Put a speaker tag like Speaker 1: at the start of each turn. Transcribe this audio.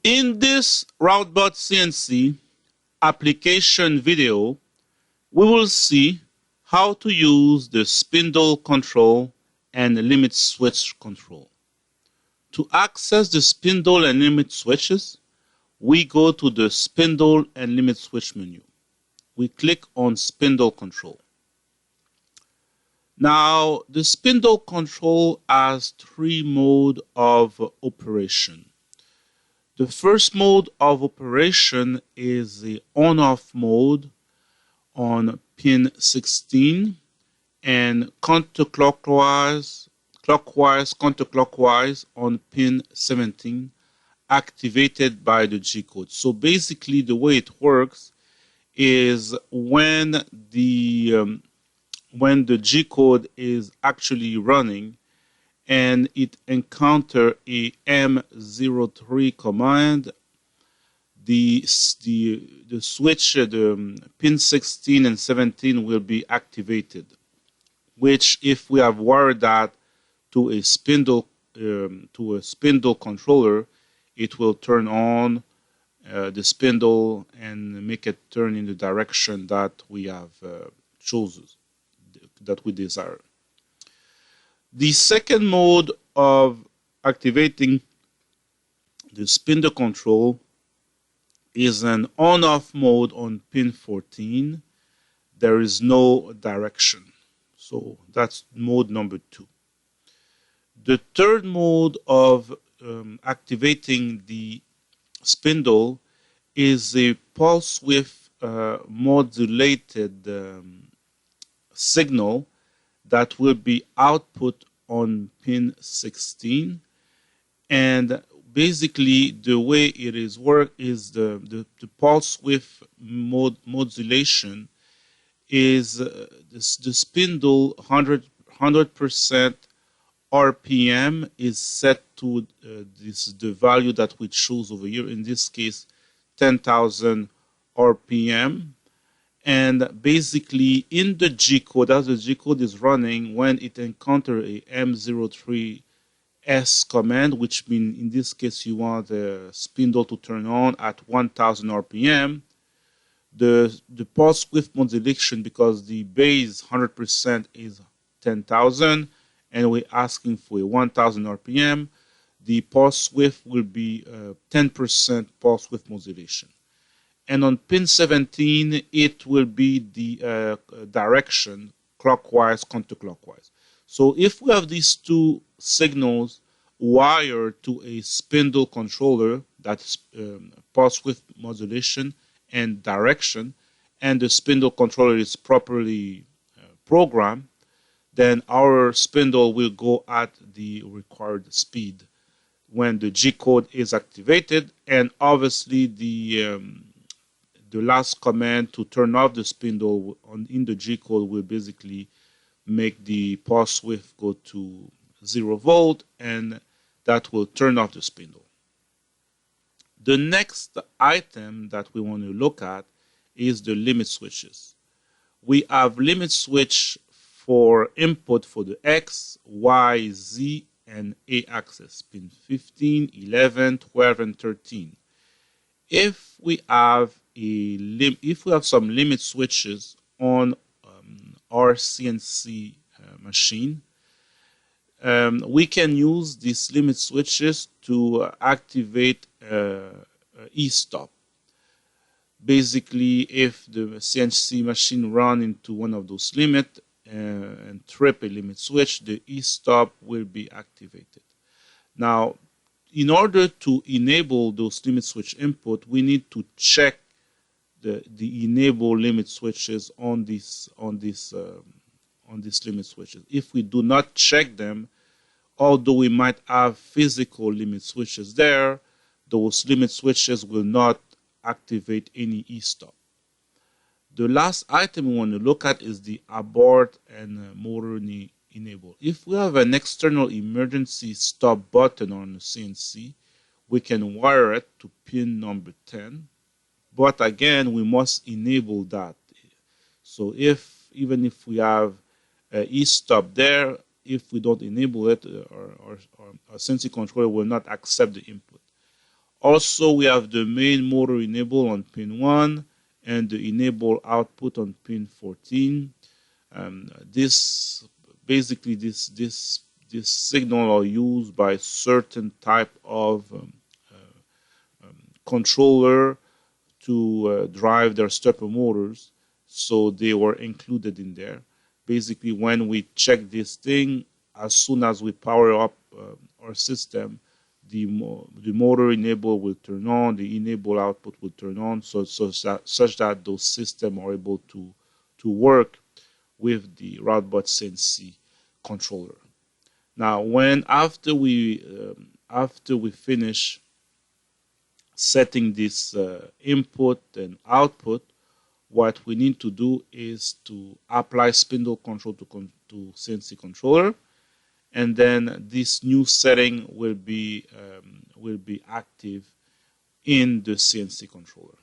Speaker 1: In this RoutBot CNC application video, we will see how to use the spindle control and limit switch control. To access the spindle and limit switches, we go to the spindle and limit switch menu. We click on spindle control. Now, the spindle control has three modes of operation. The first mode of operation is the on-off mode on pin 16 and counterclockwise on pin 17, activated by the G-code. So basically the way it works is when the G-code is actually running and it encounters a M03 command, the switch, the pin 16 and 17 will be activated, which if we have wired that to a spindle controller, it will turn on the spindle and make it turn in the direction that we have chosen, that we desire. The second mode of activating the spindle control is an on-off mode on pin 14. There is no direction. So that's mode number 2. The third mode of activating the spindle is a pulse width modulated signal that will be output on pin 16, and basically the way it is worked is the pulse width modulation is the spindle 100% RPM is set to the value that we choose over here, in this case 10,000 RPM. And basically in the G-code, as the G-code is running, when it encounters a M03S command, which means in this case you want the spindle to turn on at 1000 RPM, the pulse width modulation, because the base 100% is 10,000 and we're asking for a 1000 RPM, the pulse width will be 10% pulse width modulation. And on pin 17, it will be the direction clockwise, counterclockwise. So if we have these two signals wired to a spindle controller, that's pulse width modulation and direction, and the spindle controller is properly programmed, then our spindle will go at the required speed when the G-code is activated, and obviously the last command to turn off the spindle in the G-code will basically make the pulse width go to 0 volt, and that will turn off the spindle. The next item that we want to look at is the limit switches. We have limit switch for input for the X, Y, Z, and A axis, pin 15, 11, 12, and 13. If we have some limit switches on our CNC machine, we can use these limit switches to activate e-stop. Basically, if the CNC machine runs into one of those limits and trip a limit switch, the e-stop will be activated. Now, in order to enable those limit switch input, we need to check the enable limit switches on these limit switches. If we do not check them, although we might have physical limit switches there, those limit switches will not activate any e-stop. The last item we want to look at is the abort and motor enable. If we have an external emergency stop button on the CNC, we can wire it to pin number 10. But again, we must enable that. So even if we have e-stop there, if we don't enable it, our CNC controller will not accept the input. Also, we have the main motor enable on pin 1 and the enable output on pin 14. This basically this signal are used by certain type of controller to drive their stepper motors, so they were included in there. Basically, when we check this thing, as soon as we power up our system, the motor enable will turn on, the enable output will turn on, such that those systems are able to work with the RoutBot CNC controller. Now, after we finish setting this input and output, what we need to do is to apply spindle control to CNC controller, and then this new setting will be active in the CNC controller.